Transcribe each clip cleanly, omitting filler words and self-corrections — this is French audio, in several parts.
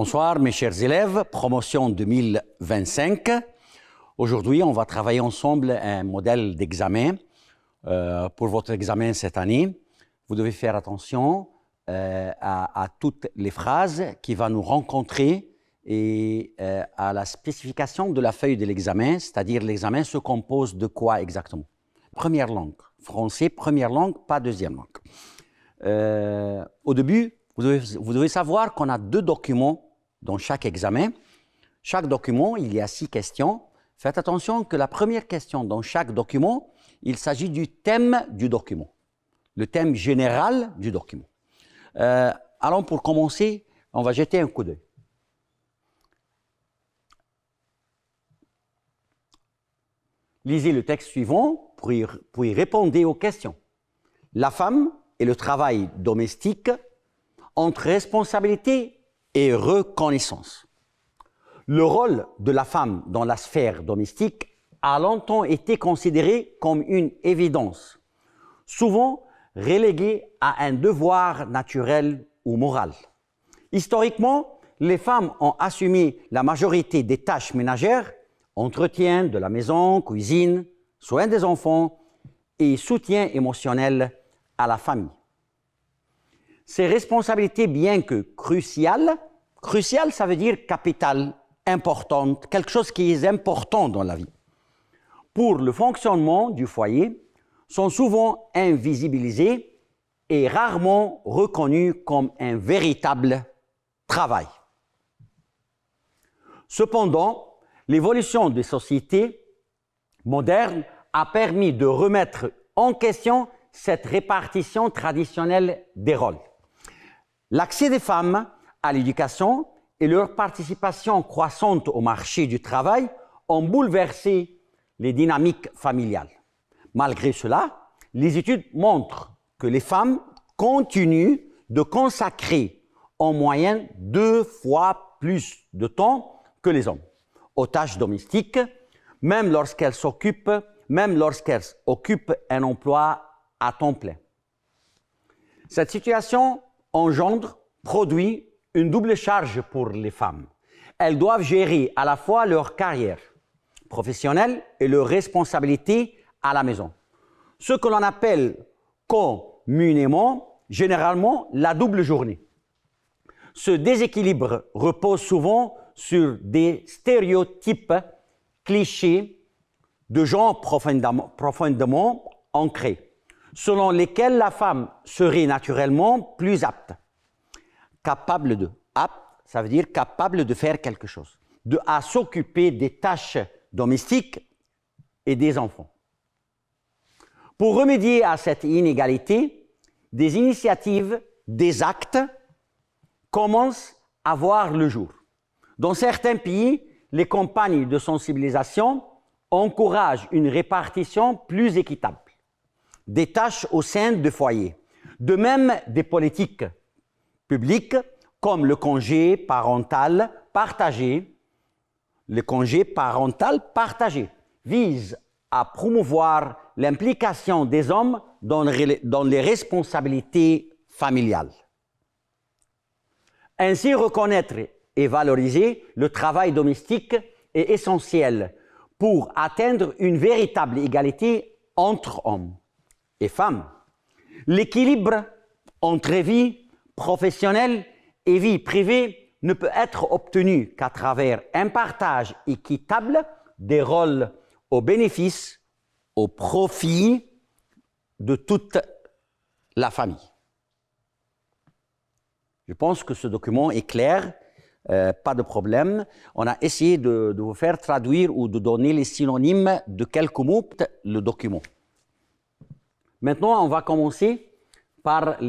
Bonsoir mes chers élèves, promotion 2025. Aujourd'hui, on va travailler ensemble un modèle d'examen pour votre examen cette année. Vous devez faire attention à toutes les phrases qui vont nous rencontrer et à la spécification de la feuille de l'examen, c'est-à-dire l'examen se compose de quoi exactement? Première langue, français, première langue, pas deuxième langue. Au début, vous devez savoir qu'on a 2 documents dans chaque examen. Chaque document, il y a 6 questions. Faites attention que la première question dans chaque document, il s'agit du thème du document, le thème général du document. Alors pour commencer, on va jeter un coup d'œil. Lisez le texte suivant pour y répondre aux questions. La femme et le travail domestique entre responsabilité et reconnaissance. Le rôle de la femme dans la sphère domestique a longtemps été considéré comme une évidence, souvent relégué à un devoir naturel ou moral. Historiquement, les femmes ont assumé la majorité des tâches ménagères, entretien de la maison, cuisine, soins des enfants et soutien émotionnel à la famille. Ces responsabilités, bien que cruciales, ça veut dire capitale, importante, quelque chose qui est important dans la vie, pour le fonctionnement du foyer, sont souvent invisibilisées et rarement reconnues comme un véritable travail. Cependant, l'évolution des sociétés modernes a permis de remettre en question cette répartition traditionnelle des rôles. L'accès des femmes à l'éducation et leur participation croissante au marché du travail ont bouleversé les dynamiques familiales. Malgré cela, les études montrent que les femmes continuent de consacrer en moyenne 2 fois plus de temps que les hommes aux tâches domestiques, même lorsqu'elles occupent un emploi à temps plein. Cette situation produit une double charge pour les femmes. Elles doivent gérer à la fois leur carrière professionnelle et leurs responsabilités à la maison. Ce que l'on appelle communément, généralement, la double journée. Ce déséquilibre repose souvent sur des stéréotypes, clichés de genre profondément ancrés, selon lesquels la femme serait naturellement plus apte. Capable de, apte, ça veut dire capable de faire quelque chose, à s'occuper des tâches domestiques et des enfants. Pour remédier à cette inégalité, des initiatives, des actes commencent à voir le jour. Dans certains pays, les campagnes de sensibilisation encouragent une répartition plus équitable des tâches au sein du foyer. De même, des politiques publiques comme le congé parental partagé. Le congé parental partagé vise à promouvoir l'implication des hommes dans les responsabilités familiales. Ainsi, reconnaître et valoriser le travail domestique est essentiel pour atteindre une véritable égalité entre hommes et femmes. L'équilibre entre vie professionnelle et vie privée ne peut être obtenu qu'à travers un partage équitable des rôles au bénéfice, au profit de toute la famille. Je pense que ce document est clair, pas de problème. On a essayé de vous faire traduire ou de donner les synonymes de quelques mots, le document. Maintenant, on va commencer par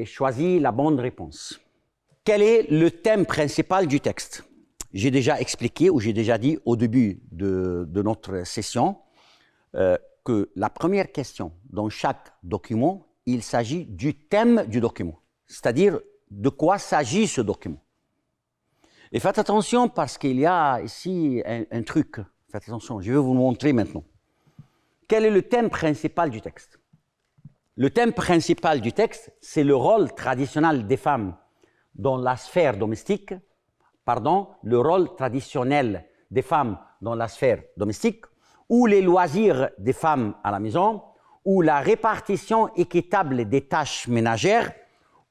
choisir la bonne réponse. Quel est le thème principal du texte? J'ai déjà expliqué ou j'ai déjà dit au début de notre session que la première question dans chaque document, il s'agit du thème du document, c'est-à-dire de quoi s'agit ce document. Et faites attention parce qu'il y a ici un truc. Faites attention, je vais vous le montrer maintenant. Quel est le thème principal du texte? Le thème principal du texte, c'est le rôle traditionnel des femmes dans la sphère domestique le rôle traditionnel des femmes dans la sphère domestique, ou les loisirs des femmes à la maison, ou la répartition équitable des tâches ménagères,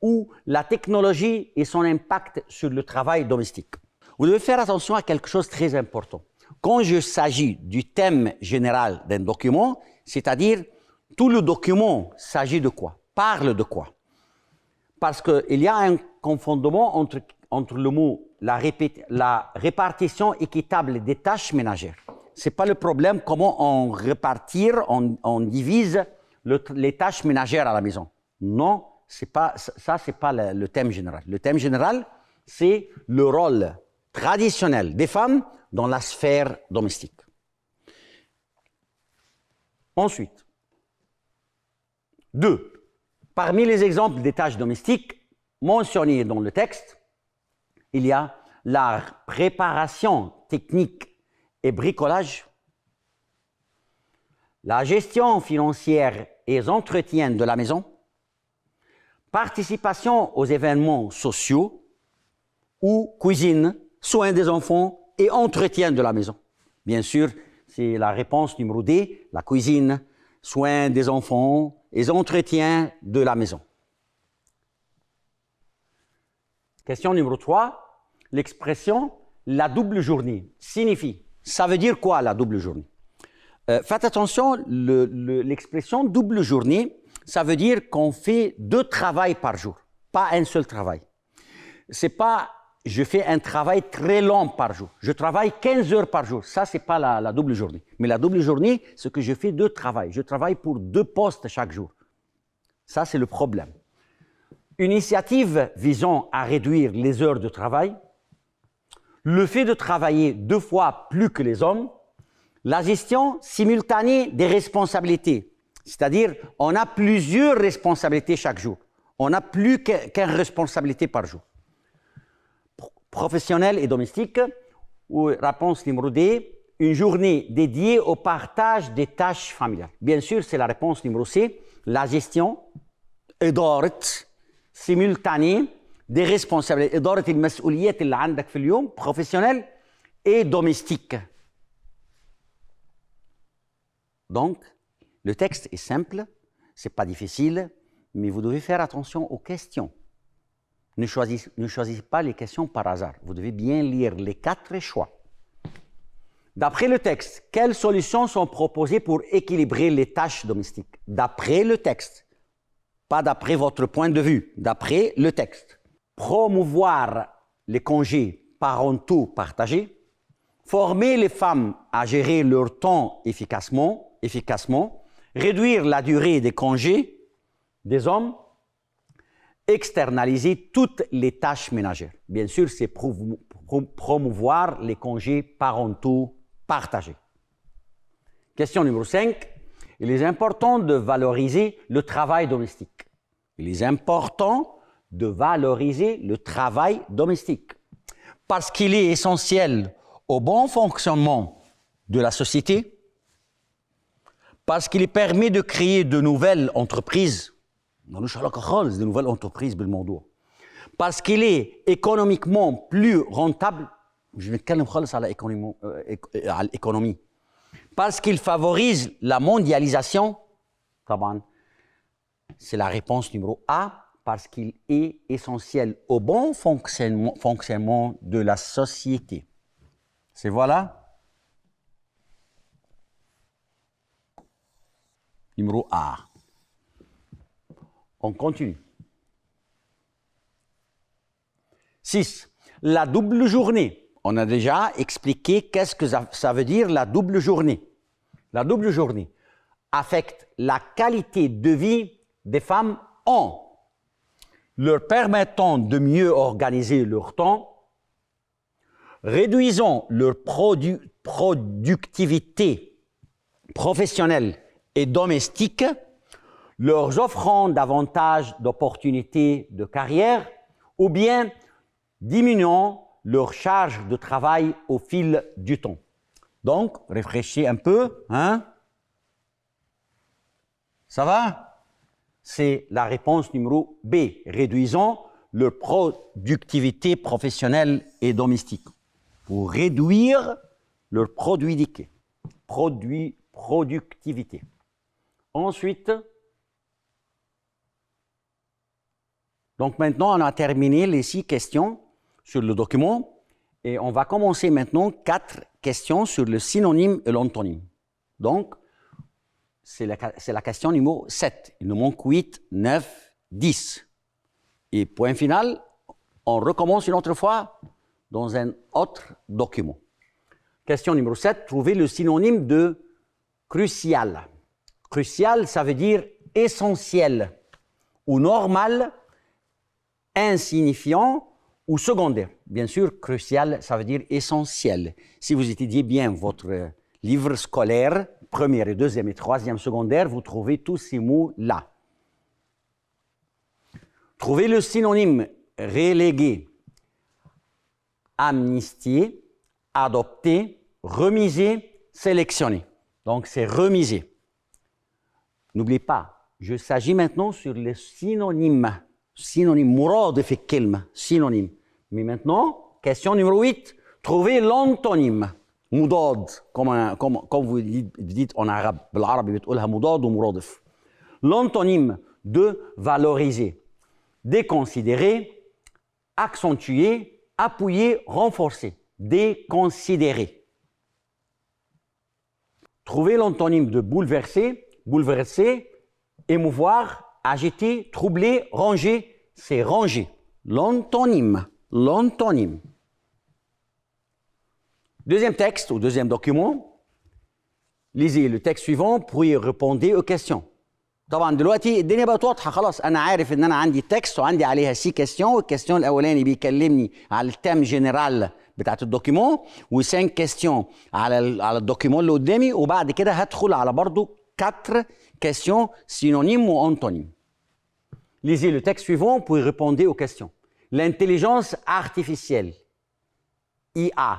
ou la technologie et son impact sur le travail domestique. Vous devez faire attention à quelque chose de très important. Quand il s'agit du thème général d'un document, c'est-à-dire tout le document s'agit de quoi? Parle de quoi? Parce qu'il y a un confondement entre le mot la répartition équitable des tâches ménagères. Ce n'est pas le problème comment on répartir, on divise les tâches ménagères à la maison. Non, ça, ce n'est pas le thème général. Le thème général, c'est le rôle traditionnel des femmes dans la sphère domestique. Ensuite, 2. Parmi les exemples des tâches domestiques mentionnés dans le texte, il y a la préparation technique et bricolage, la gestion financière et entretien de la maison, participation aux événements sociaux ou cuisine, soins des enfants et entretien de la maison. Bien sûr, c'est la réponse numéro D, la cuisine, soins des enfants et entretien de la maison. Question numéro 3. L'expression « la double journée » signifie, ça veut dire quoi la double journée? Faites attention, l'expression « double journée », ça veut dire qu'on fait 2 travails par jour, pas un seul travail. C'est pas « je fais un travail très long par jour », je travaille 15 heures par jour, ça c'est pas la double journée. Mais la double journée, c'est que je fais 2 travails, je travaille pour 2 postes chaque jour. Ça c'est le problème. Une initiative visant à réduire les heures de travail, le fait de travailler 2 fois plus que les hommes, la gestion simultanée des responsabilités, c'est-à-dire on a plusieurs responsabilités chaque jour, on n'a plus qu'une responsabilité par jour. Professionnel et domestique, ou réponse numéro D, une journée dédiée au partage des tâches familiales. Bien sûr, c'est la réponse numéro C, la gestion, إدارة simultanée des responsabilités, إدارة المسؤوليات اللي عندك في اليوم, professionnel et domestique. Donc, le texte est simple, ce n'est pas difficile, mais vous devez faire attention aux questions. Ne choisissez pas les questions par hasard. Vous devez bien lire les 4 choix. D'après le texte, quelles solutions sont proposées pour équilibrer les tâches domestiques? D'après le texte, pas d'après votre point de vue, d'après le texte. Promouvoir les congés parentaux partagés, former les femmes à gérer leur temps efficacement, réduire la durée des congés des hommes, externaliser toutes les tâches ménagères. Bien sûr, c'est promouvoir les congés parentaux partagés. Question numéro 5. Il est important de valoriser le travail domestique. Il est important de valoriser le travail domestique parce qu'il est essentiel au bon fonctionnement de la société, parce qu'il permet de créer de nouvelles entreprises, de nouvelles entreprises بالموضوع, parce qu'il est économiquement plus rentable, je vais نتكلم خالص على l'économie, parce qu'il favorise la mondialisation, c'est la réponse numéro A, parce qu'il est essentiel au bon fonctionnement de la société. C'est voilà. Numéro A. On continue. 6. La double journée. On a déjà expliqué qu'est-ce que ça veut dire la double journée. La double journée affecte la qualité de vie des femmes en leur permettant de mieux organiser leur temps, réduisant leur productivité professionnelle et domestique, leur offrant davantage d'opportunités de carrière ou bien diminuant leur charge de travail au fil du temps. Donc, réfléchissez un peu, hein? Ça va? C'est la réponse numéro B, réduisant leur productivité professionnelle et domestique, pour réduire leur productivité. Ensuite, donc maintenant, on a terminé les 6 questions sur le document et on va commencer maintenant 4 questions sur le synonyme et l'antonyme. Donc, c'est la question numéro 7. Il nous manque 8, 9, 10. Et point final, on recommence une autre fois dans un autre document. Question numéro 7, trouvez le synonyme de crucial. Crucial, ça veut dire essentiel ou normal, insignifiant ou secondaire. Bien sûr, crucial, ça veut dire essentiel. Si vous étudiez bien votre livre scolaire, première et deuxième et troisième secondaire, vous trouvez tous ces mots-là. Trouvez le synonyme relégué, amnistié, adopté, remisé, sélectionné. Donc, c'est remisé. N'oubliez pas, je s'agis maintenant sur les synonymes. Synonyme, مرادف الكلمة, synonyme. Mais maintenant, question numéro 8, trouvez l'antonyme. مضاد, comme vous dites en arabe, بالعربي بتقولها مضاد ومرادف. L'antonyme de valoriser, déconsidérer, accentuer, appuyer, renforcer. Déconsidérer. Trouvez l'antonyme de bouleverser, bouleverser, émouvoir, agiter, troubler, ranger, c'est ranger. L'antonyme, l'antonyme. Deuxième texte ou deuxième document. Lisez le texte suivant puis répondez aux questions. طبعا دلوقتي الدنيا بقت واضحه خلاص انا عارف ان انا عندي تكست وعندي عليها 6 كيستيون والكيستيون الاولاني بيكلمني على التام جنرال بتاعت الدوكيمون و5 كيستيون على الدوكيمون اللي قدامي وبعد كده هدخل على برضو 4 كيستيون سينونيم وانتونيم. Lisez le texte suivant puis répondez aux questions. L'intelligence artificielle IA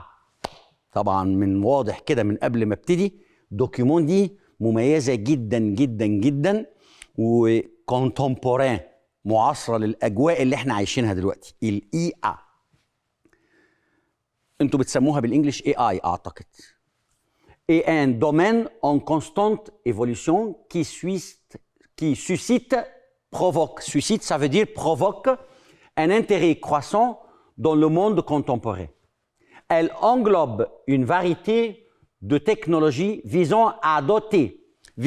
طبعا من واضح كده من قبل ما ابتدي الدوكيمون دي مميزه جدا جدا جدا وكونتمبوران معاصره للاجواء اللي احنا عايشينها دلوقتي الاي اي. انتوا بتسموها بالانجلش اي اي اعتقد. Et un domaine en constante évolution qui suscite, provoque. Suscite, ça veut dire provoque un intérêt croissant dans le monde contemporain. Elle englobe une variété de technologies visant à doter,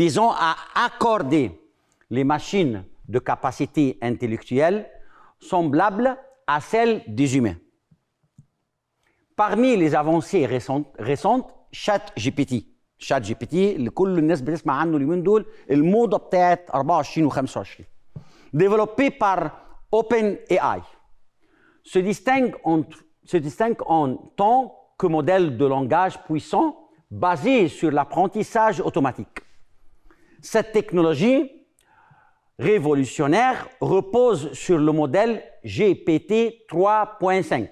visant à accorder les machines de capacités intellectuelles semblables à celles des humains. Parmi les avancées récentes ChatGPT اللي كل الناس بتسمع عنه اليومين دول الموضة بتاعت 24 و 25 développé par OpenAI se distingue en tant que modèle de langage puissant basé sur l'apprentissage automatique. Cette technologie révolutionnaire repose sur le modèle GPT 3.5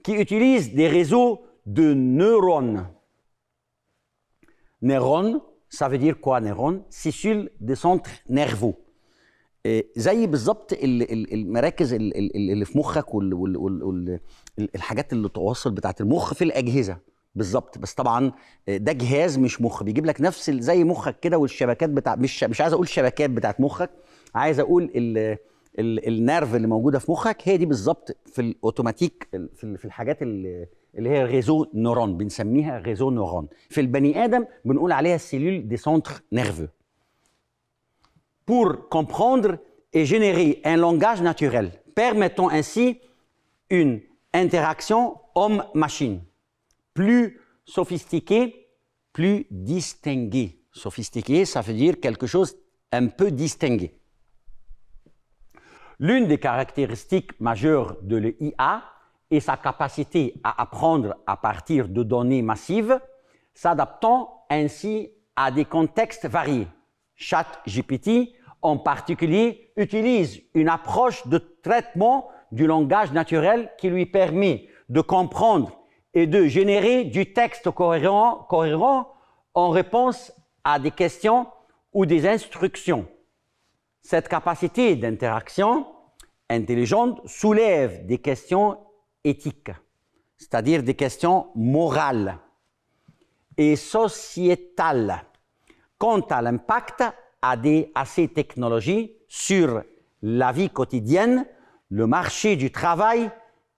qui utilise des réseaux de neurones. Neurones, ça veut dire quoi neurones? Cellules de centre nerveux. زي بالظبط المراكز اللي في مخك والحاجات اللي تواصل بتاعت المخ في الاجهزه بالظبط بس طبعا ده جهاز مش مخ بيجيب لك نفس زي مخك كده والشبكات بتاع مش عايز اقول شبكات بتاعت مخك عايز اقول النيرف اللي موجوده في مخك هي دي بالظبط في الاوتوماتيك في الحاجات اللي هي ريزو نورون بنسميها ريزو نورون في البني ادم بنقول عليها سيلول دي سونتر نيرفو. Pour comprendre et générer un langage naturel, permettant ainsi une interaction homme-machine, plus sophistiquée, plus distinguée. Sophistiqué, ça veut dire quelque chose un peu distingué. L'une des caractéristiques majeures de l'IA est sa capacité à apprendre à partir de données massives, s'adaptant ainsi à des contextes variés. ChatGPT, en particulier, utilise une approche de traitement du langage naturel qui lui permet de comprendre et de générer du texte cohérent en réponse à des questions ou des instructions. Cette capacité d'interaction intelligente soulève des questions éthiques, c'est-à-dire des questions morales et sociétales quant à l'impact à ces technologies sur la vie quotidienne, le marché du travail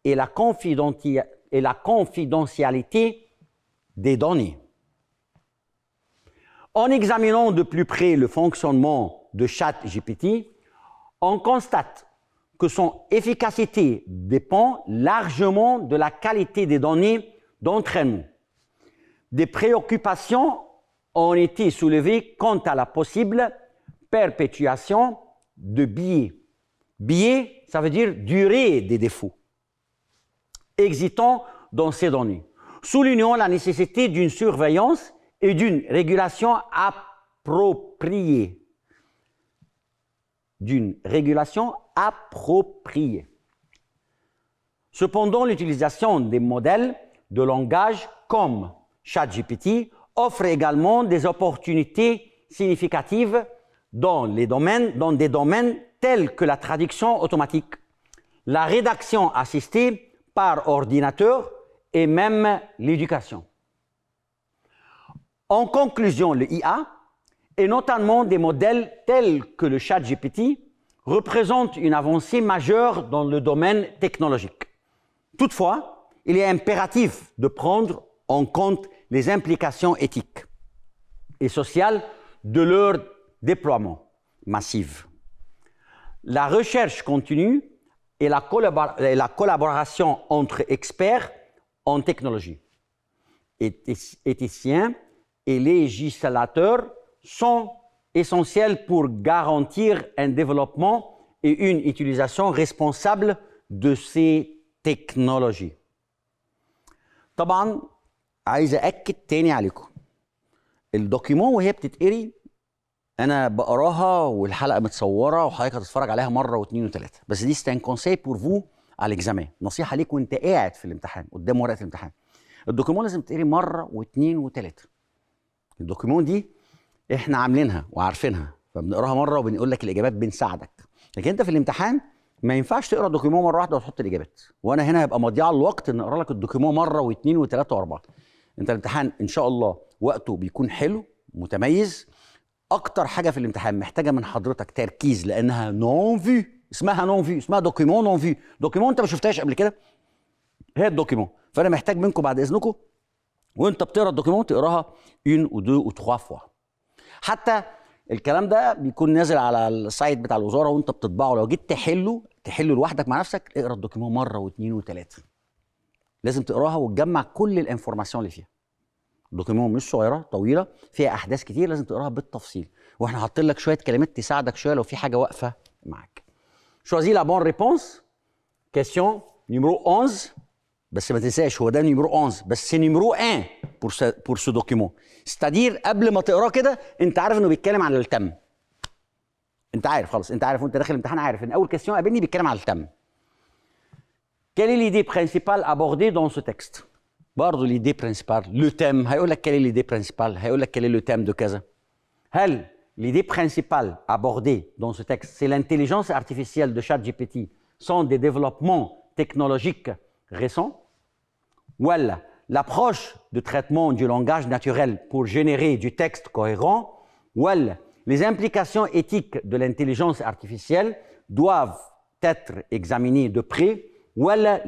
et la confidentialité des données. En examinant de plus près le fonctionnement de ChatGPT, on constate que son efficacité dépend largement de la qualité des données d'entraînement. Des préoccupations ont été soulevées quant à la possible perpétuation de biais. Biais, ça veut dire durée des défauts existant dans ces données, soulignant la nécessité d'une surveillance et d'une régulation appropriée. Cependant, l'utilisation des modèles de langage comme ChatGPT offre également des opportunités significatives dans des domaines tels que la traduction automatique, la rédaction assistée par ordinateur et même l'éducation. En conclusion, le IA, et notamment des modèles tels que le ChatGPT, représente une avancée majeure dans le domaine technologique. Toutefois, il est impératif de prendre en compte les implications éthiques et sociales de leur déploiement massif. La recherche continue et la collaboration entre experts en technologie, éthiciens et législateurs sont essentiels pour garantir un développement et une utilisation responsable de ces technologies. طبعا عايز أأكد تاني عليكم الدوكيمون وهي بتتقري أنا بقراها والحلقة متصورة وحضرتك هتتفرج عليها مرة واثنين وثلاثة بس دي c'est un conseil pour vous à l'examen نصيحة ليك وأنت قاعد في الامتحان قدام ورقة الامتحان الدوكيمون لازم تتقري مرة واثنين وثلاثة الدوكيمون دي احنا عاملينها وعارفينها فبنقراها مره وبنقول لك الاجابات بنساعدك لكن انت في الامتحان ما ينفعش تقرا الدوكيمون مره واحده وتحط الاجابات وانا هنا هيبقى مضيعه الوقت ان اقرا لك الدوكيمون مره واثنين وثلاثه واربعه انت الامتحان ان شاء الله وقته بيكون حلو متميز اكتر حاجه في الامتحان محتاجه من حضرتك تركيز لانها نون في اسمها نون في اسمها دوكيمون نون في دوكيمون انت ما شفتهاش قبل كده هي الدوكيمون فانا محتاج منكم بعد اذنكم وانت بتقرا الدوكيمون تقراها 1 و 2 و 3 فوا حتى الكلام ده بيكون نازل على السايت بتاع الوزاره وانت بتطبعه لو جيت تحله لوحدك مع نفسك اقرا الدوكيمون مره واثنين وثلاثه لازم تقراها وتجمع كل الانفورماسيون اللي فيها الدوكيمون مش صغيره طويله فيها احداث كتير لازم تقراها بالتفصيل واحنا حاطين لك شويه كلمات تساعدك شويه لو في حاجه واقفه معاك choisis la bonne réponse question numéro 11 بس ما تنساش هو ده نيميرو 11 بس سي نيميرو 1 بور سو دوكيمون ستادير قبل ما تقراه كده انت عارف انه بيتكلم عن التم انت عارف خلاص انت عارف وانت داخل الامتحان عارف ان اول كيستيون قابلني بيتكلم عن التم quelle est l'idée principale abordée dans ce texte برضه l'idée principale le thème هيقول لك quelle est l'idée principale هيقول لك quel est le thème de كذا هل l'idée principale abordée dans ce texte c'est l'intelligence artificielle de ChatGPT sont des développements technologiques récents Voilà, l'approche de traitement du langage naturel pour générer du texte cohérent, voilà, les implications éthiques de l'intelligence artificielle doivent être examinées de près, voilà,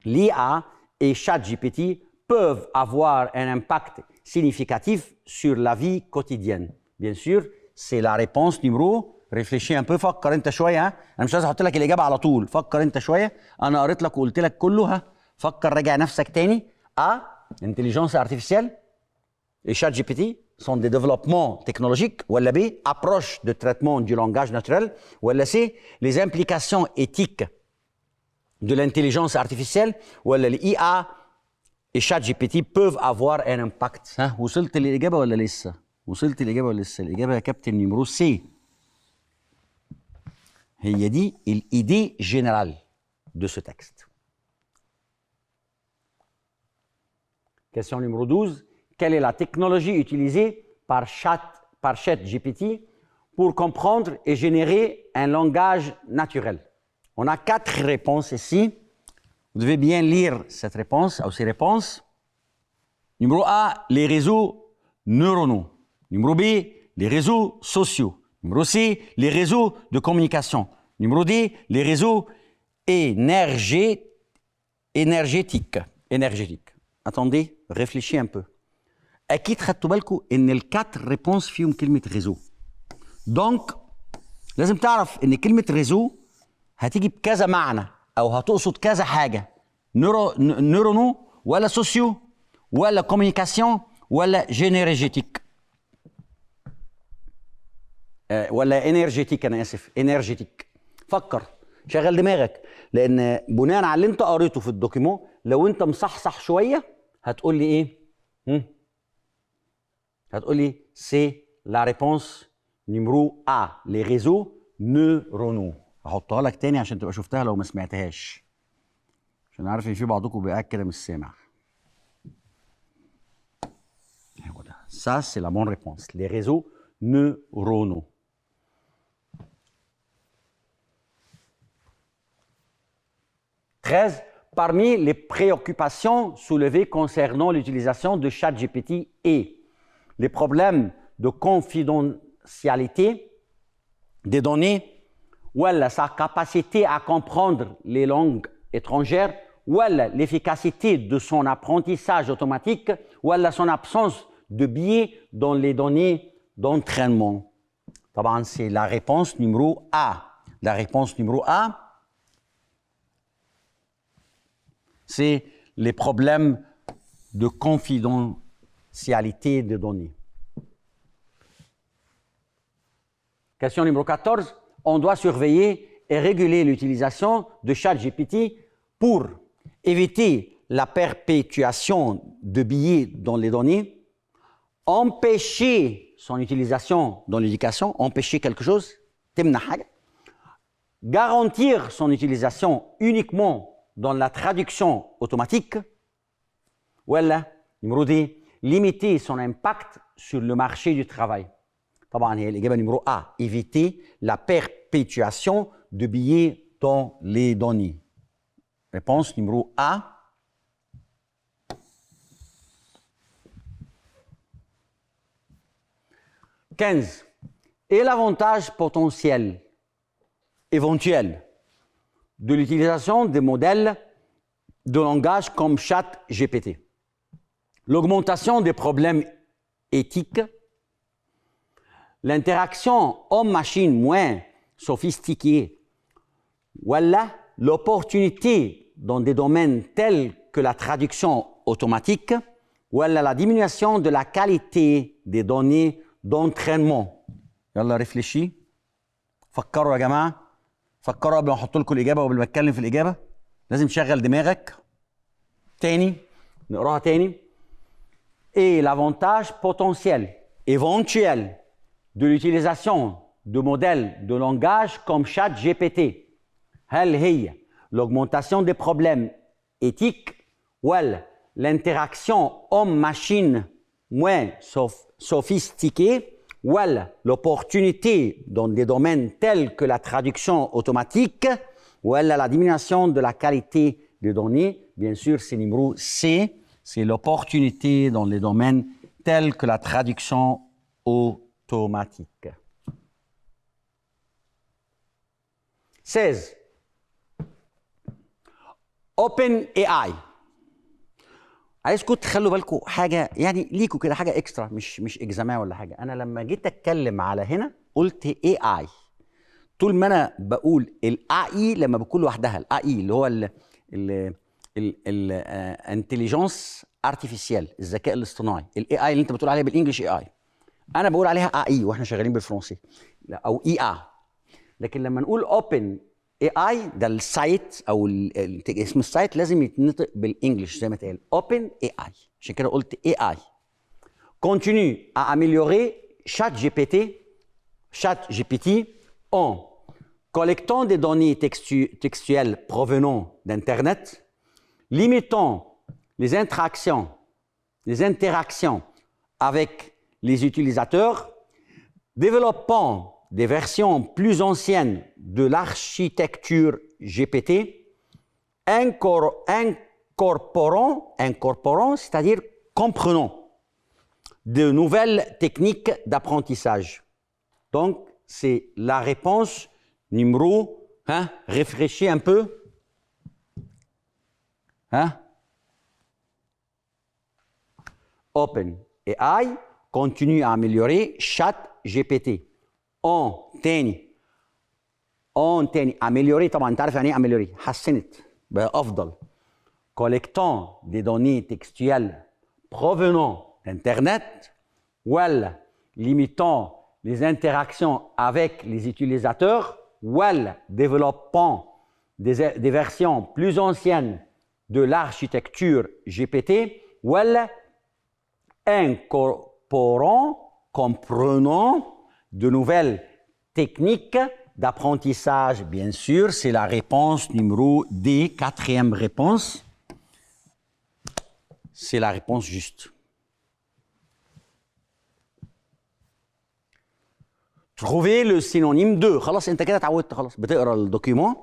l'IA et ChatGPT peuvent avoir un impact significatif sur la vie quotidienne. Bien sûr, c'est la réponse numéro réfléchis un peu فكر انت شويه ها انا مش عايز احط لك الاجابه على طول فكر انت شويه انا قريت لك وقلت لك كله ها فكر راجع نفسك تاني intelligence artificielle et ChatGPT sont des développements technologiques ولا B approche de traitement du langage naturel ولا C les implications éthiques de l'intelligence artificielle ولا l'IA et ChatGPT peuvent avoir un impact ها وصلت للاجابه ولا لسه وصلت للاجابه ولا لسه الاجابه يا كابتن نيمرو سي هي دي l'idée générale de ce texte. Question numéro 12. Quelle est la technologie utilisée par ChatGPT pour comprendre et générer un langage naturel. On a 4 réponses ici. Vous devez bien lire cette réponse ou ces réponses. Numéro A, les réseaux neuronaux. Numéro B, les réseaux sociaux. Numéro C, les réseaux de communication. Numéro D, les réseaux énergétiques. Attendez, réfléchissez un peu. أكيد خدتوا بالكم إن الكات ريبونس فيهم كلمة ريزو. دونك لازم تعرف إن كلمة ريزو هتيجي بكذا معنى أو هتقصد كذا حاجة. نورونو ولا سوسيو ولا كوميونيكاسيون ولا جينيرجيتيك. ولا انرجيتيك، أنا آسف، انرجيتيك. فكر، شغل دماغك، لأن بناء على اللي أنت قريته في الدوكيمون لو أنت مصحصح شوية هتقول لي إيه؟ هتقول لي سي لا ريبونس نيمرو A les réseaux neuronaux. هحطها لك تاني عشان تبقى شفتها لو ما سمعتهاش، عشان عارف ان في بعضكم بيقعد كده مش سامع. هو ده، ça c'est la bonne réponse les réseaux neuronaux. Parmi les préoccupations soulevées concernant l'utilisation de ChatGPT et les problèmes de confidentialité des données, ou sa capacité à comprendre les langues étrangères, ou l'efficacité de son apprentissage automatique, ou son absence de biais dans les données d'entraînement. C'est la réponse numéro A. La réponse numéro A, c'est les problèmes de confidentialité des données. Question numéro 14. On doit surveiller et réguler l'utilisation de ChatGPT pour éviter la perpétuation de biais dans les données, empêcher son utilisation dans l'éducation, empêcher quelque chose, garantir son utilisation uniquement dans la traduction automatique, ou numéro D, limiter son impact sur le marché du travail. طبعا هي الإجابة numéro A, éviter la perpétuation de billets dans les données. Réponse numéro A. « 15. Et l'avantage potentiel, éventuel, de l'utilisation des modèles de langage comme ChatGPT. L'augmentation des problèmes éthiques, l'interaction homme-machine moins sophistiquée, voilà l'opportunité dans des domaines tels que la traduction automatique, voilà la diminution de la qualité des données d'entraînement. يلا réfléchis. فكروا يا جماعة. فكروا قبل ما احط لكم الإجابة وقبل ما اتكلم في الإجابة. لازم تشغل دماغك. تاني نقراها تاني. Et l'avantage potentiel, éventuel, de l'utilisation de modèles de langage comme ChatGPT. هل هي l'augmentation des problèmes éthiques ou l'interaction homme-machine moins sophistiquée ou l'opportunité dans des domaines tels que la traduction automatique ou la diminution de la qualité des données. Bien sûr, c'est numéro C, c'est l'opportunité dans les domaines tels que la traduction automatique. 16. OpenAI. عايزكم تخلوا بالكم حاجه يعني ليكوا كده حاجه اكسترا مش اكزامان ولا حاجه. انا لما جيت اتكلم على هنا قلت اي اي. طول ما انا بقول الاي لما بكون لوحدها الاي اللي هو الانتليجنس ارتفيسيال الذكاء الاصطناعي الاي اي اللي انت بتقول عليها بالانجلش اي اي انا بقول عليها اي واحنا شغالين بالفرنسي او اي اي. لكن لما نقول اوبن اي اي ده السايت او اسم السايت لازم يتنطق بالانجلش زي ما اتقال اوبن اي اي. عشان كده قلت اي اي. continue à améliorer ChatGPT en collectant des données textuelles provenant d'internet, limitant les interactions avec les utilisateurs, développant des versions plus anciennes de l'architecture GPT, incorporant, c'est-à-dire comprenant de nouvelles techniques d'apprentissage. Donc, c'est la réponse numéro, réfléchis un peu. OpenAI continue à améliorer ChatGPT. تاني améliorer طبعا انت عارف يعني ايه améliorer حسنت بقى افضل collectant des données textuelles provenant d'internet ولا limitant les interactions avec les utilisateurs ولا développant des versions plus anciennes de l'architecture GPT ولا comprenant de nouvelles techniques d'apprentissage. Bien sûr, c'est la réponse numéro D, quatrième réponse. C'est la réponse juste. Trouvez le synonyme de. خلاص انت كده اتعودت خلاص بتقرا الدوكيومون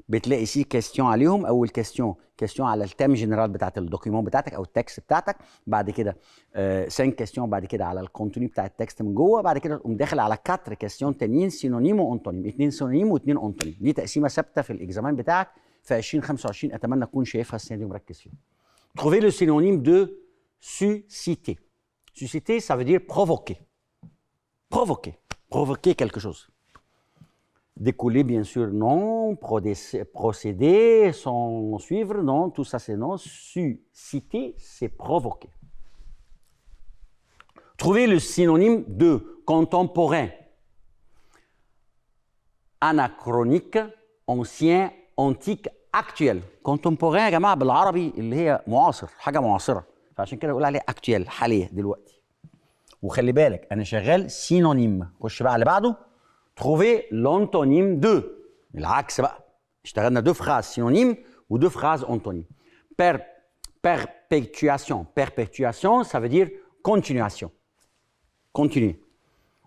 بتلاقي سي كيستيون عليهم. اول كيستيون على التيم جنرال بتاعت الدوكيومون بتاعتك او التكست بتاعتك. بعد كده 5 كيستيون بعد كده على الكونتوني بتاع التكست من جوه. بعد كده تقوم داخل على 4 كيستيون تانيين سينونيم وانتونيم. 2 سينونيم و2 انتونيم. دي تقسيمه ثابته في الاكزامان بتاعك في 2025. اتمنى تكون شايفها السنه دي ومركز فيها. Trouvez le synonyme de susciter. Susciter, ça veut dire provoquer. Provoquer quelque chose. Découler, bien sûr, non. Procéder, sans suivre, non. Tout ça, c'est non. Susciter, c'est provoquer. Trouvez le synonyme de contemporain. Anachronique, ancien, antique, actuel. Contemporain يا جماعة بالعربي اللي هي معاصر، حاجة معاصرة. فعشان كده بقول عليه actuel، حالية دلوقتي. وخلي بالك أنا شغال synonyme. خش بقى على اللي بعده. Trouvez l'antonyme de. العكس بقى. اشتغلنا 2 phrases synonymes ou 2 phrases antonymes. Perpétuation. Perpétuation, ça veut dire continuation. Continuer.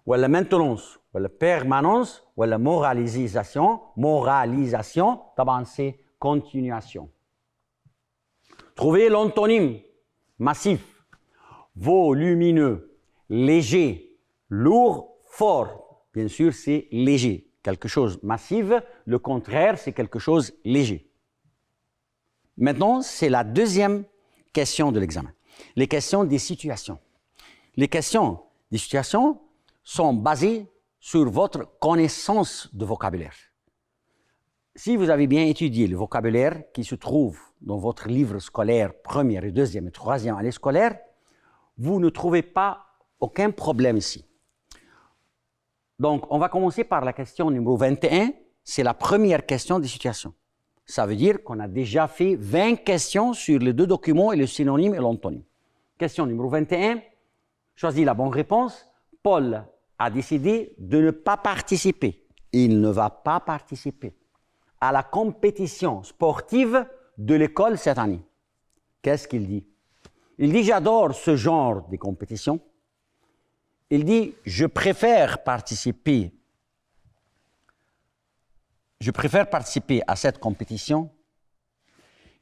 ولا maintenance. ولا permanence. ولا moralisation. Moralisation, طبعا c'est continuation. Trouvez l'antonyme. Massif. Volumineux. Léger. Lourd. Fort. Bien sûr, c'est léger. Quelque chose massif, le contraire, c'est quelque chose léger. Maintenant, c'est la deuxième question de l'examen. Les questions des situations. Les questions des situations sont basées sur votre connaissance de vocabulaire. Si vous avez bien étudié le vocabulaire qui se trouve dans votre livre scolaire, première et deuxième et troisième année scolaire, vous ne trouvez pas aucun problème ici. Donc, on va commencer par la question numéro 21. C'est la première question des situations. Ça veut dire qu'on a déjà fait 20 questions sur les 2 documents et le synonyme et l'antonyme. Question numéro 21. Choisis la bonne réponse. Paul a décidé de ne pas participer. Il ne va pas participer à la compétition sportive de l'école cette année. Qu'est-ce qu'il dit? Il dit « J'adore ce genre de compétition ». Il dit « Je préfère participer à cette compétition ».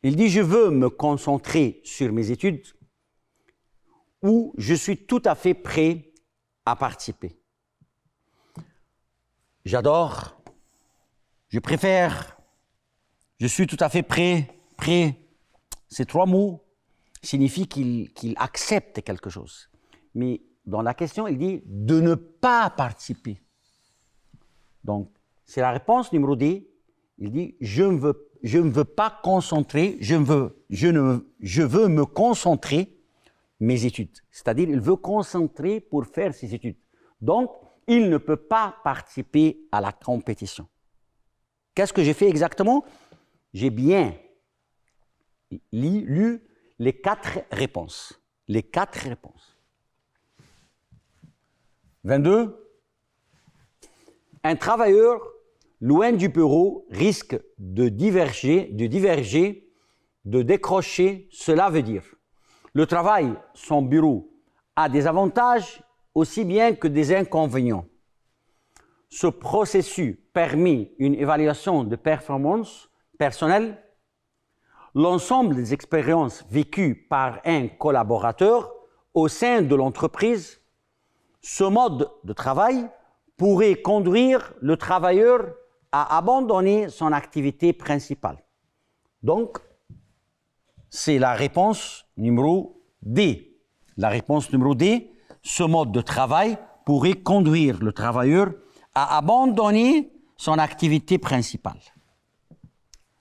Il dit « Je veux me concentrer sur mes études » ou « Je suis tout à fait prêt à participer ». J'adore, je préfère, je suis tout à fait prêt. Ces 3 mots signifient qu'il accepte quelque chose. Mais dans la question, il dit de ne pas participer. Donc, c'est la réponse numéro D. Il dit je ne veux pas concentrer, je veux me concentrer mes études. C'est-à-dire, il veut concentrer pour faire ses études. Donc, il ne peut pas participer à la compétition. Qu'est-ce que j'ai fait exactement? J'ai bien lu les 4 réponses. Les 4 réponses. 22. Un travailleur loin du bureau risque de diverger, de décrocher. Cela veut dire le travail, son bureau, a des avantages aussi bien que des inconvénients. ce processus permet une évaluation de performance personnelle. L'ensemble des expériences vécues par un collaborateur au sein de l'entreprise, ce mode de travail pourrait conduire le travailleur à abandonner son activité principale. Donc, c'est la réponse numéro D. La réponse numéro D, ce mode de travail pourrait conduire le travailleur à abandonner son activité principale.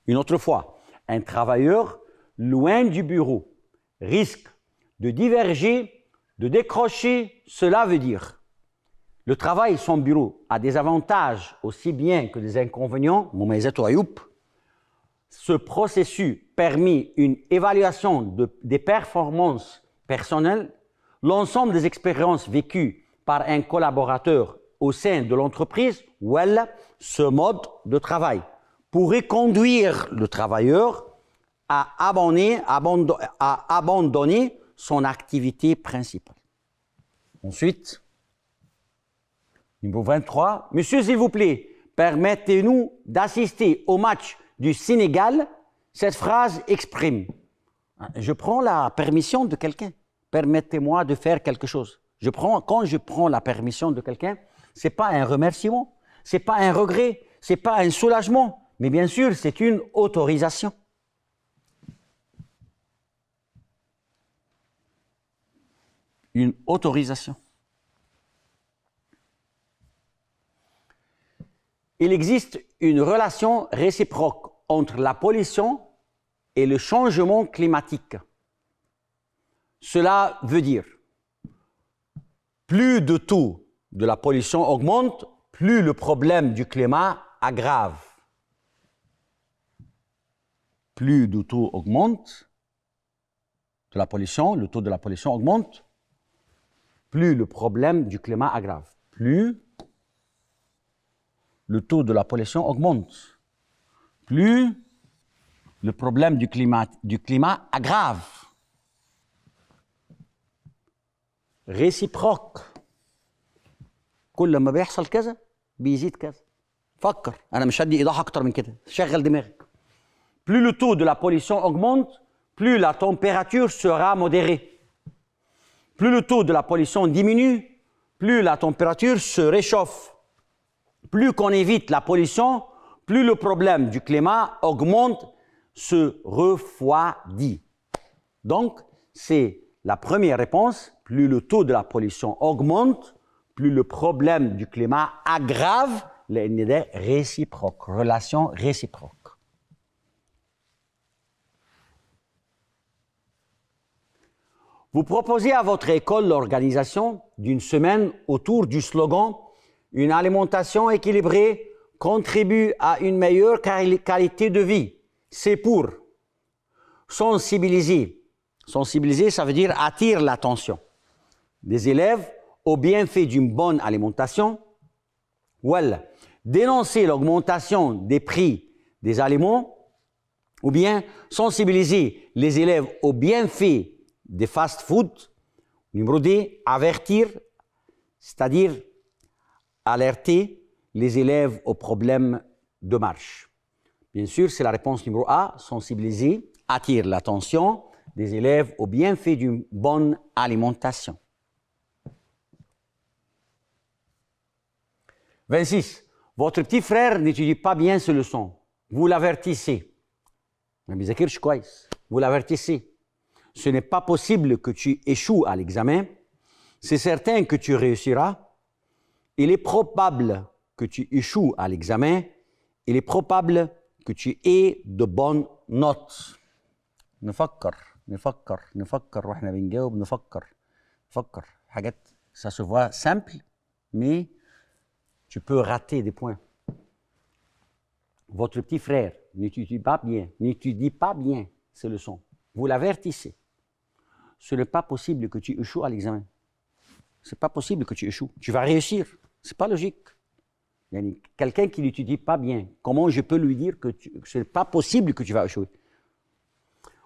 Une autre fois, un travailleur loin du bureau risque de diverger, de décrocher. Cela veut dire le travail sans bureau a des avantages aussi bien que des inconvénients. Ce processus permet une évaluation des performances personnelles. L'ensemble des expériences vécues par un collaborateur au sein de l'entreprise, ce mode de travail pourrait conduire le travailleur à abandonner son activité principale. Ensuite, numéro 23, Monsieur, s'il vous plaît, permettez-nous d'assister au match du Sénégal. Cette phrase exprime, je prends la permission de quelqu'un. Permettez-moi de faire quelque chose. Quand je prends la permission de quelqu'un, ce n'est pas un remerciement, ce n'est pas un regret, ce n'est pas un soulagement, mais bien sûr, c'est une autorisation. Une autorisation. Il existe une relation réciproque entre la pollution et le changement climatique. Cela veut dire, plus le taux de la pollution augmente, plus le problème du climat aggrave. Plus le taux augmente de la pollution, le taux de la pollution augmente, plus le problème du climat aggrave. Plus le taux de la pollution augmente, plus le problème du climat aggrave. réciproque. كل ما بيحصل كذا بيزيد كذا. فكر، أنا مش هدي إيضاح أكتر من كده، شغل دماغك. Plus le taux de la pollution augmente, plus la température sera modérée. Plus le taux de la pollution diminue, plus la température se réchauffe. Plus qu'on évite la pollution, plus le problème du climat augmente, se refroidit. Donc, c'est la première réponse. Plus le taux de la pollution augmente, plus le problème du climat aggrave. لأن ده réciproque, relation réciproque. Vous proposez à votre école l'organisation d'une semaine autour du slogan « Une alimentation équilibrée contribue à une meilleure qualité de vie ». C'est pour sensibiliser. Sensibiliser, ça veut dire attirer l'attention des élèves aux bienfaits d'une bonne alimentation. Voilà. Dénoncer l'augmentation des prix des aliments, ou bien sensibiliser les élèves aux bienfaits des fast-food. Numéro 2, avertir, c'est-à-dire alerter les élèves aux problèmes de marche. Bien sûr, c'est la réponse numéro A, sensibiliser, attirer l'attention des élèves aux bienfaits d'une bonne alimentation. 26. Votre petit frère n'étudie pas bien ses leçons. Vous l'avertissez. Vous l'avertissez. Ce n'est pas possible que tu échoues à l'examen. C'est certain que tu réussiras. Il est probable que tu échoues à l'examen. Il est probable que tu aies de bonnes notes. نفكر واحنا بنجاوب نفكر حاجات ça se voit simple mais tu peux rater des points. Votre petit frère n'étudie pas bien ses leçons. Vous l'avertissez. Ce n'est pas possible que tu échoues à l'examen. Ce n'est pas possible que tu échoues. Tu vas réussir. Ce n'est pas logique. Quelqu'un qui n'étudie pas bien, comment je peux lui dire que ce n'est pas possible que tu vas échouer?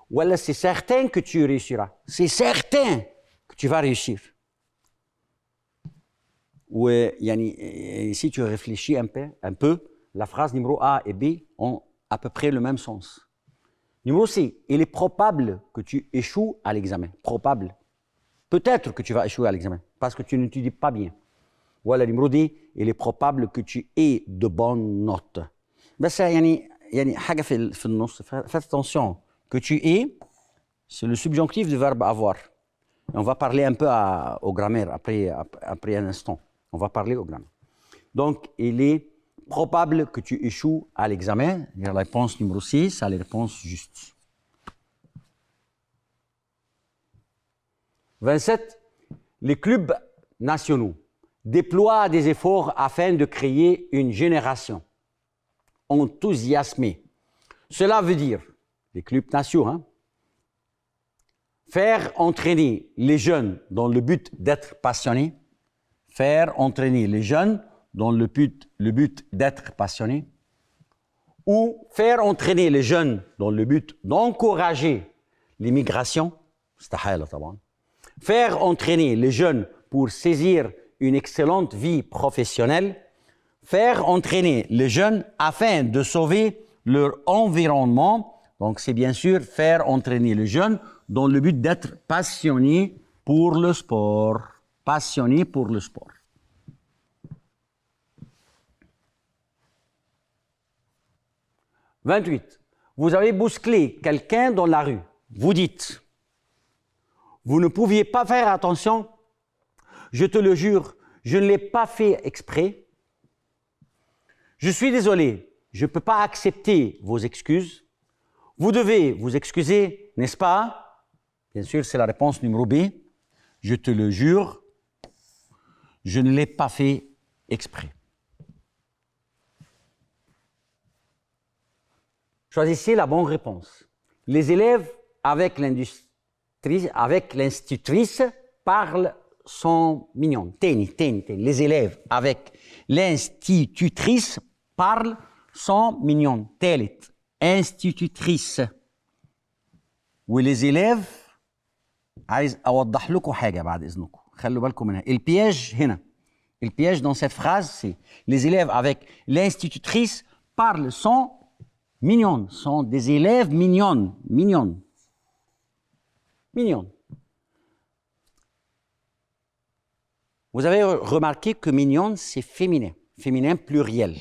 Voilà, c'est certain que tu réussiras. C'est certain que tu vas réussir. Si tu réfléchis un peu, la phrase numéro A et B ont à peu près le même sens. Numéro C, il est probable que tu échoues à l'examen. Probable. Peut-être que tu vas échouer à l'examen parce que tu n'étudies pas bien. Voilà, numéro D, il est probable que tu aies de bonnes notes. بس حاجة في النص. Faites attention. Que tu aies, c'est le subjonctif du verbe avoir. Et on va parler un peu au grammaire après un instant. On va parler au grammaire. Donc, il est probable que tu échoues à l'examen. La réponse numéro 6, c'est la réponse juste. 27. Les clubs nationaux déploient des efforts afin de créer une génération enthousiasmée. Cela veut dire, les clubs nationaux, faire entraîner les jeunes dans le but d'être passionnés, faire entraîner les jeunes dans le but d'être passionnés, ou faire entraîner les jeunes dans le but d'encourager l'immigration, faire entraîner les jeunes pour saisir une excellente vie professionnelle, faire entraîner les jeunes afin de sauver leur environnement. Donc, c'est bien sûr faire entraîner les jeunes dans le but d'être passionnés pour le sport. Passionnés pour le sport. « 28. Vous avez bousculé quelqu'un dans la rue. Vous dites, vous ne pouviez pas faire attention. Je te le jure, je ne l'ai pas fait exprès. Je suis désolé, je ne peux pas accepter vos excuses. Vous devez vous excuser, n'est-ce pas? Bien sûr, c'est la réponse numéro B. Je te le jure, je ne l'ai pas fait exprès. Choisissez la bonne réponse. Les élèves avec l'institutrice parlent sont mignons. Les élèves avec l'institutrice parlent sont mignons. تالت institutrice. ولles élèves عايز اوضح لكم حاجه بعد اذنكم خلوا بالكم منها. البياج هنا. البياج dans cette phrase c'est les élèves avec l'institutrice parlent sont mignons. Sont des élèves mignons. Mignons. Mignons. Vous avez remarqué que mignon, c'est féminin. Féminin pluriel.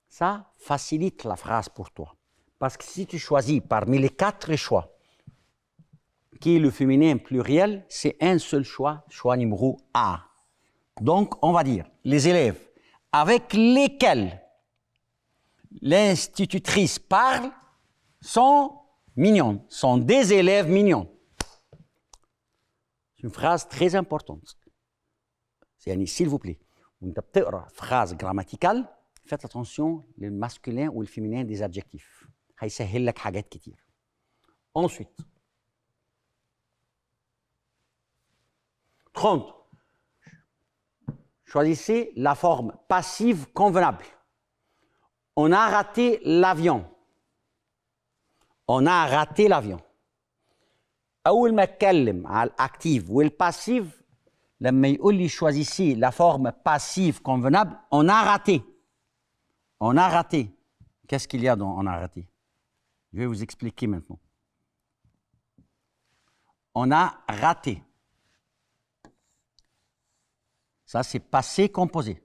Ça facilite la phrase pour toi. Parce que si tu choisis parmi les 4 choix, qui est le féminin pluriel, c'est un seul choix, choix numéro A. Donc, on va dire, les élèves avec lesquels l'institutrice parle sont mignons, sont des élèves mignons. C'est une phrase très importante. S'il vous plaît, vous avez une phrase grammaticale, faites attention le masculin ou le féminin des adjectifs. هيسهل لك حاجات كتير. Ensuite, 30. Choisissez la forme passive convenable. On a raté l'avion. On a raté l'avion. أول ما أتكلم على الأكتيف والباسيف لما يقول لي choisissez la forme passive convenable, on a raté. On a raté. Qu'est-ce qu'il y a dans on a raté? Je vais vous expliquer maintenant. On a raté. Ça, c'est passé composé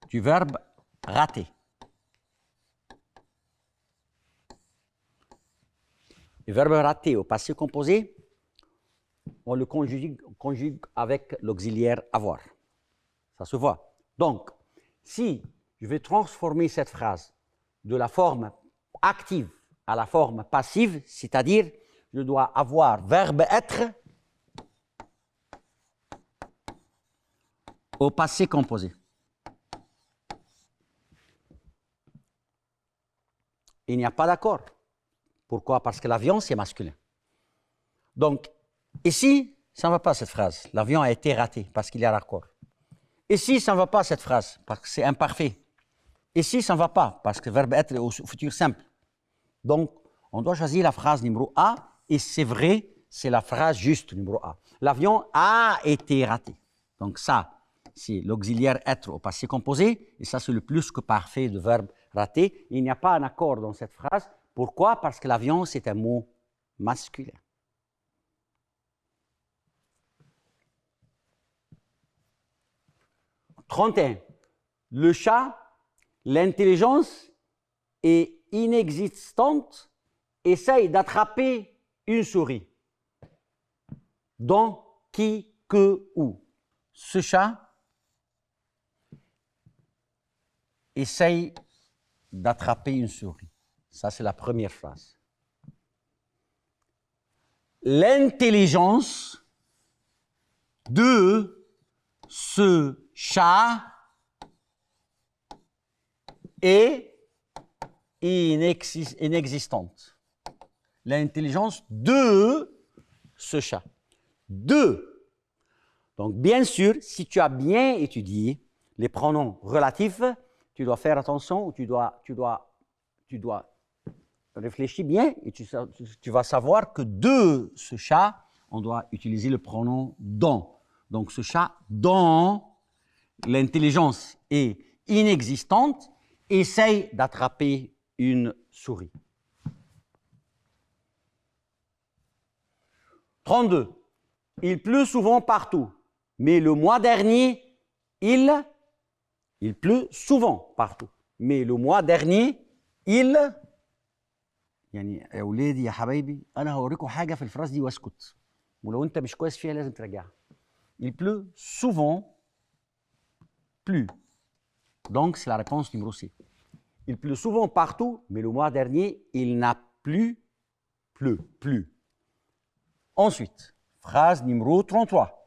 du verbe rater. Le verbe rater au passé composé, on le conjugue avec l'auxiliaire avoir. Ça se voit. Donc, si je vais transformer cette phrase de la forme active à la forme passive, c'est-à-dire je dois avoir verbe être au passé composé. Il n'y a pas d'accord. Pourquoi? Parce que l'avion, c'est masculin. Donc, ici, ça ne va pas cette phrase. L'avion a été raté parce qu'il y a raccord. Ici, ça ne va pas cette phrase parce que c'est imparfait. Ici, ça ne va pas parce que le verbe être est au futur simple. Donc, on doit choisir la phrase numéro A et c'est vrai, c'est la phrase juste numéro A. L'avion a été raté. Donc ça, c'est l'auxiliaire être au passé composé, et ça, c'est le plus que parfait de verbe raté. Il n'y a pas un accord dans cette phrase. Pourquoi? Parce que l'avion, c'est un mot masculin. « 31. Le chat, l'intelligence est inexistante, essaye d'attraper une souris. Dans, qui, que, où. Ce chat essaye d'attraper une souris. Ça, c'est la première phrase. L'intelligence de ce chat est inexistante. L'intelligence de ce chat. De. Donc, bien sûr, si tu as bien étudié les pronoms relatifs, tu dois faire attention, tu dois réfléchir bien et tu vas savoir que de ce chat, on doit utiliser le pronom dans. Donc, ce chat, dans l'intelligence est inexistante, essaye d'attraper une souris. 32. Il pleut souvent partout, mais le mois dernier, il pleut souvent partout. Mais le mois dernier, يعني يا أولادي يا حبايبي أنا هوريكم حاجة في الفراس دي واسكت. ولو أنت مش كويس فيها لازم ترجعها. Il pleut souvent, plus. Donc c'est la réponse numéro C. Il pleut souvent partout, mais le mois dernier, il n'a plus. Ensuite, phrase numéro 33.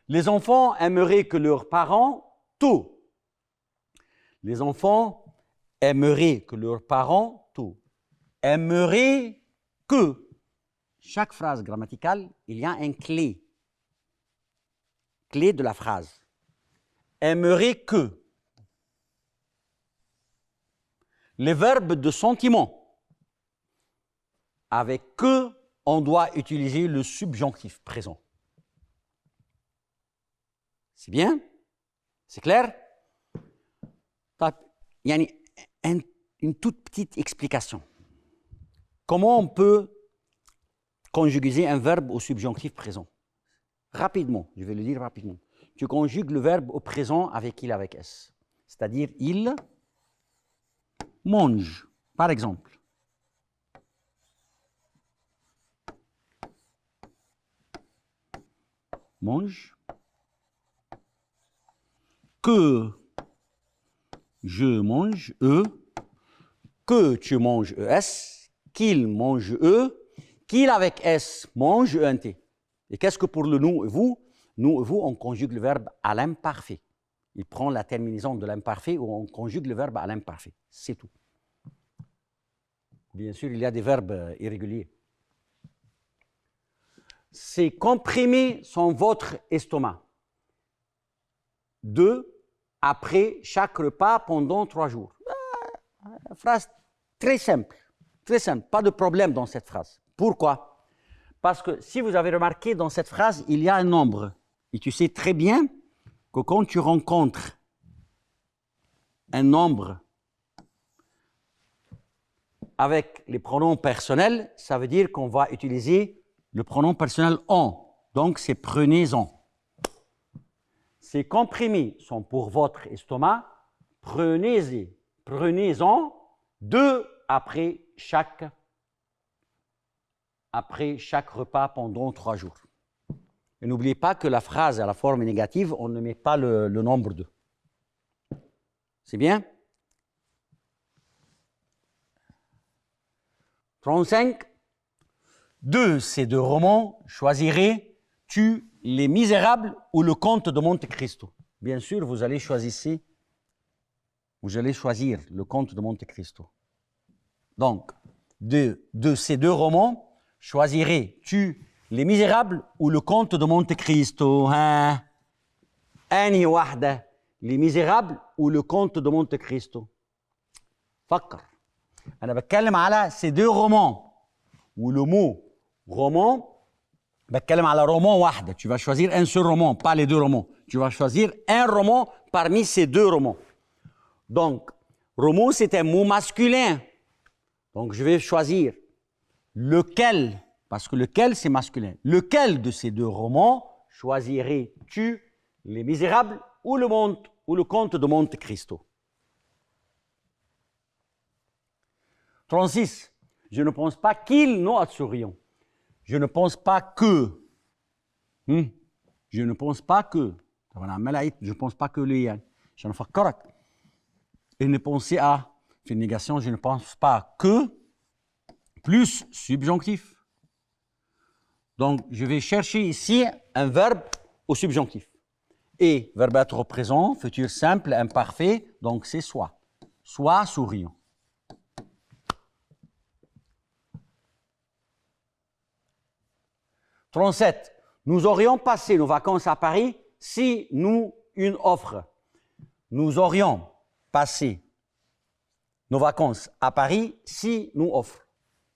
Les enfants aimeraient que leurs parents tout. Les enfants aimeraient que leurs parents tout. Aimeraient que. Chaque phrase grammaticale, il y a un clé. Clé de la phrase. Aimerait que. Les verbes de sentiment. Avec que, on doit utiliser le subjonctif présent. C'est bien? C'est clair? Il y a une toute petite explication. Comment on peut conjuguer un verbe au subjonctif présent? Rapidement, je vais le dire rapidement. Tu conjugues le verbe au présent avec il avec S. C'est-à-dire, il mange, par exemple. Mange. Que je mange, que tu manges, ES, qu'il mange, qu'il avec S mange, ENT. Et qu'est-ce que pour le nous et vous? Nous et vous, on conjugue le verbe à l'imparfait. Il prend la terminaison de l'imparfait ou on conjugue le verbe à l'imparfait. C'est tout. Bien sûr, il y a des verbes irréguliers. Ces comprimés sont votre estomac. 2. Après chaque repas pendant 3 jours. Phrase très simple, pas de problème dans cette phrase. Pourquoi? Parce que si vous avez remarqué dans cette phrase, il y a un nombre. Et tu sais très bien que quand tu rencontres un nombre avec les pronoms personnels, ça veut dire qu'on va utiliser le pronom personnel en. Donc c'est prenez-en. Ces comprimés sont pour votre estomac. Prenez-en 2 après chaque repas pendant 3 jours. Et n'oubliez pas que la phrase à la forme négative, on ne met pas le nombre 2. C'est bien? 35. De ces 2 romans, choisirais-tu Les Misérables ou Le Comte de Monte Cristo? Bien sûr, vous allez choisir Le Comte de Monte Cristo. Donc, de ces 2 romans, choisirais-tu Les Misérables ou Le Comte de Monte Cristo? أنهي واحدة؟ Les Misérables ou Le Comte de Monte Cristo? فكر. أنا بتكلم على ces 2 romans où le mot roman بتكلم على roman واحدة. Tu vas choisir un seul roman, pas les deux romans. Tu vas choisir un roman parmi ces deux romans. Donc, roman, c'est un mot masculin. Donc, je vais choisir lequel, parce que lequel, c'est masculin. Lequel de ces deux romans choisirais-tu, Les Misérables ou le Comte de Monte Cristo? 36. Je ne pense pas qu'il nous sourions. Je ne pense pas que. Je ne pense pas que. Je ne pense pas que les. Je ne fais correct. Et ne penser à. Fait une négation, je ne pense pas que. Plus subjonctif. Donc, je vais chercher ici un verbe au subjonctif. Et verbe être au présent, futur simple, imparfait, donc c'est soit. Soit souriant. « 37. Nous aurions passé nos vacances à Paris si nous une offre. Nous aurions passé nos vacances à Paris si nous offre.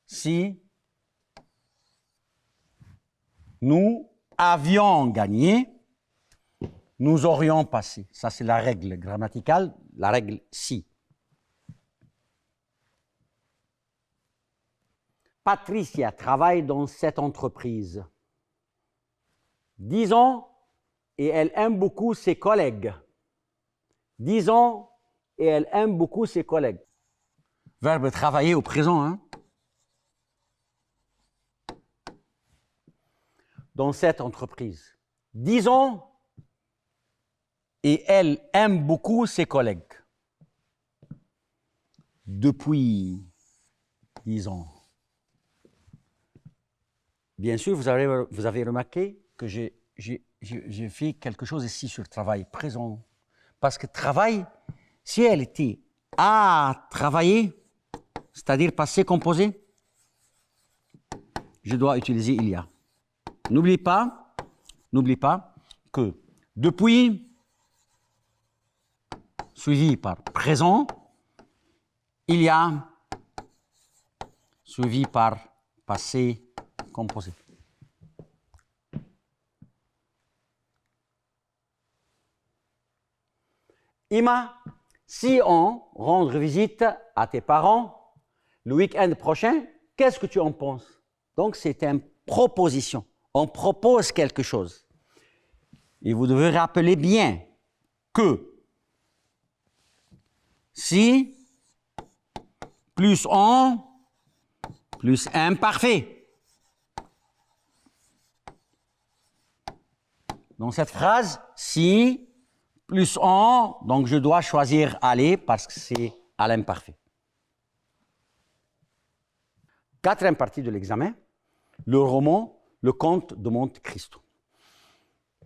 Si nous avions gagné, nous aurions passé. Ça, c'est la règle grammaticale, la règle si. Patricia travaille dans cette entreprise. 10 ans et elle aime beaucoup ses collègues. 10 ans et elle aime beaucoup ses collègues. Verbe travailler au présent, hein? Dans cette entreprise. 10 ans et elle aime beaucoup ses collègues. Depuis 10 ans. Bien sûr, vous avez remarqué que j'ai fait quelque chose ici sur le travail présent. Parce que travail, si elle était à travailler, c'est-à-dire passé composé, je dois utiliser il y a. N'oublie pas que depuis, suivi par présent, il y a, suivi par passé composé. Ima, si on rendre visite à tes parents le week-end prochain, qu'est-ce que tu en penses? Donc, c'est une proposition. On propose quelque chose. Et vous devez rappeler bien que si plus on plus imparfait. Dans cette phrase, si plus on, donc je dois choisir aller parce que c'est à l'imparfait. Quatrième partie de l'examen, le roman Le Comte de Monte Cristo.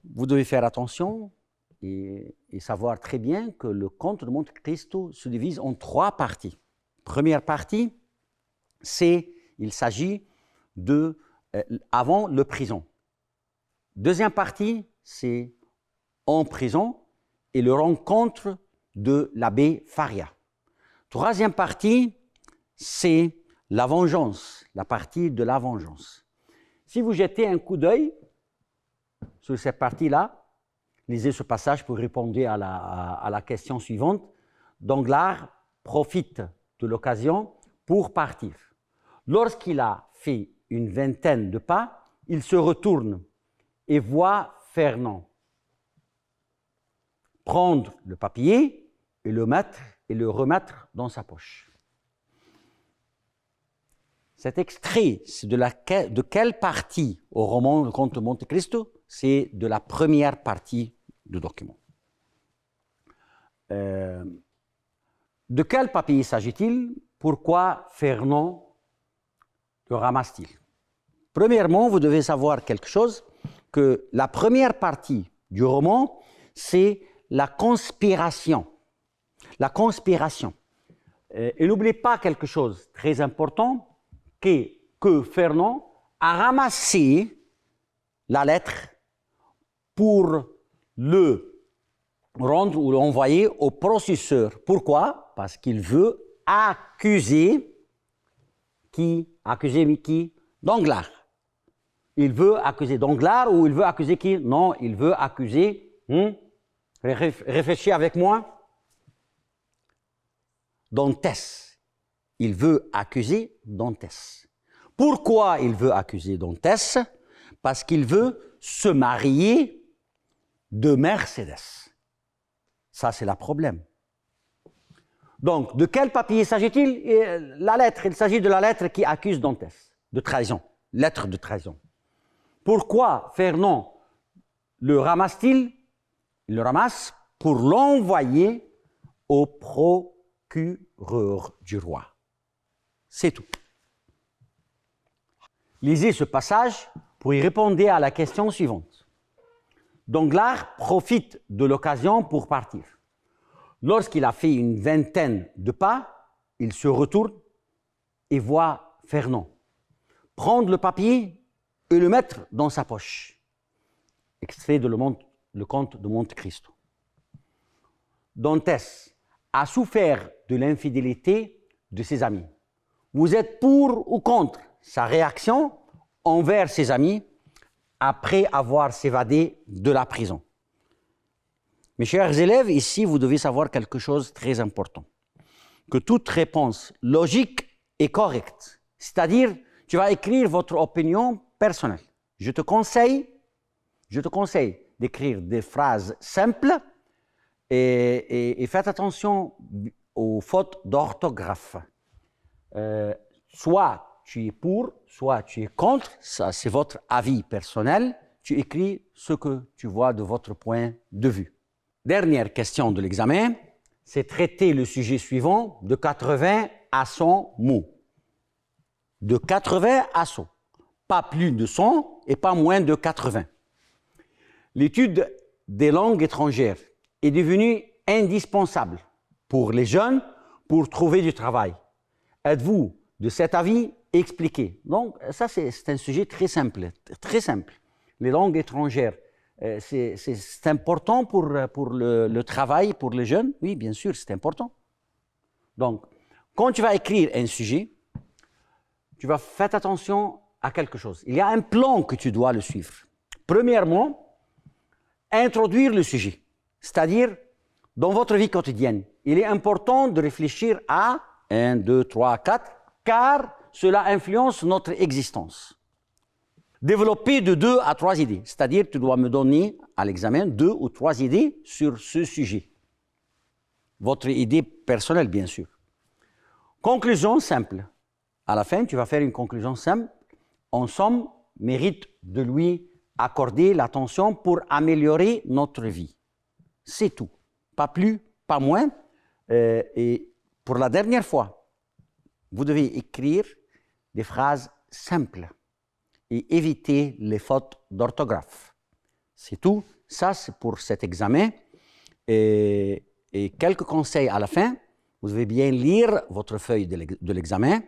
Vous devez faire attention et savoir très bien que le Comte de Monte Cristo se divise en 3 parties. Première partie, il s'agit de avant le prison. Deuxième partie, c'est en prison et le rencontre de l'abbé Faria. Troisième partie, c'est la vengeance, la partie de la vengeance. Si vous jetez un coup d'œil sur cette partie-là, lisez ce passage pour répondre à la question suivante. Danglars profite de l'occasion pour partir. Lorsqu'il a fait une vingtaine de pas, il se retourne et voit Fernand prendre le papier et le remettre dans sa poche. Cet extrait, c'est de quelle partie au roman Le Comte de Monte Cristo? C'est de la première partie du document. De quel papier s'agit-il? Pourquoi Fernand le ramasse-t-il? Premièrement, vous devez savoir quelque chose, que la première partie du roman, c'est la conspiration. La conspiration. Et n'oubliez pas quelque chose de très important, que Fernand a ramassé la lettre pour le rendre ou l'envoyer au procureur. Pourquoi? Parce qu'il veut accuser qui? Accuser qui? Danglars. Il veut accuser Danglars ou il veut accuser qui? Non, il veut accuser... Réfléchis avec moi. Dantès. Il veut accuser Dantès. Pourquoi il veut accuser Dantès? Parce qu'il veut se marier de Mercédès. Ça, c'est le problème. Donc, de quel papier s'agit-il? La lettre, il s'agit de la lettre qui accuse Dantès de trahison, lettre de trahison. Pourquoi Fernand le ramasse-t-il? Il le ramasse pour l'envoyer au procureur du roi. C'est tout. Lisez ce passage pour y répondre à la question suivante. Danglars profite de l'occasion pour partir. Lorsqu'il a fait une vingtaine de pas, il se retourne et voit Fernand prendre le papier et le mettre dans sa poche. Extrait de le Comte de Monte Cristo. Dantès a souffert de l'infidélité de ses amis. Vous êtes pour ou contre sa réaction envers ses amis après avoir s'évadé de la prison? Mes chers élèves, ici, vous devez savoir quelque chose de très important. Que toute réponse logique est correcte. C'est-à-dire, tu vas écrire votre opinion personnelle. Je te conseille d'écrire des phrases simples et faites attention aux fautes d'orthographe. Soit tu es pour, soit tu es contre, ça c'est votre avis personnel. Tu écris ce que tu vois de votre point de vue. Dernière question de l'examen, c'est traiter le sujet suivant de 80 à 100 mots. De 80 à 100. Pas plus de 100 et pas moins de 80. L'étude des langues étrangères est devenue indispensable pour les jeunes pour trouver du travail. Êtes-vous de cet avis? Expliquez. Donc ça c'est un sujet très simple, très simple. Les langues étrangères, c'est important pour le travail, pour les jeunes? Oui, bien sûr, c'est important. Donc, quand tu vas écrire un sujet, tu vas faire attention à quelque chose. Il y a un plan que tu dois le suivre. Premièrement, introduire le sujet. C'est-à-dire, dans votre vie quotidienne, il est important de réfléchir à 1, 2, 3, 4, car cela influence notre existence. Développer de 2 à 3 idées, c'est-à-dire tu dois me donner à l'examen 2 ou 3 idées sur ce sujet. Votre idée personnelle, bien sûr. Conclusion simple. À la fin, tu vas faire une conclusion simple. En somme, mérite de lui accorder l'attention pour améliorer notre vie. C'est tout. Pas plus, pas moins. Et pour la dernière fois, vous devez écrire des phrases simples et éviter les fautes d'orthographe. C'est tout. Ça, c'est pour cet examen. Et quelques conseils à la fin. Vous devez bien lire votre feuille de l'examen.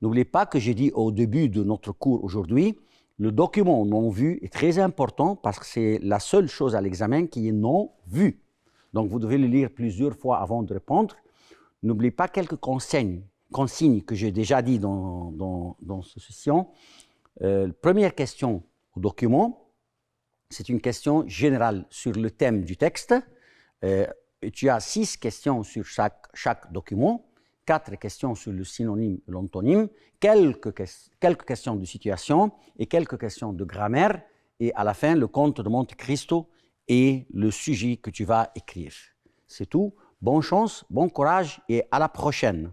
N'oubliez pas que j'ai dit au début de notre cours aujourd'hui, le document non vu est très important parce que c'est la seule chose à l'examen qui est non vue. Donc, vous devez le lire plusieurs fois avant de répondre. N'oubliez pas quelques consignes que j'ai déjà dit dans cette session. Première question au document, c'est une question générale sur le thème du texte. Tu as 6 questions sur chaque document, 4 questions sur le synonyme et l'antonyme, quelques questions de situation et quelques questions de grammaire. Et à la fin, le Comte de Monte Cristo et le sujet que tu vas écrire. C'est tout. Bonne chance, bon courage et à la prochaine.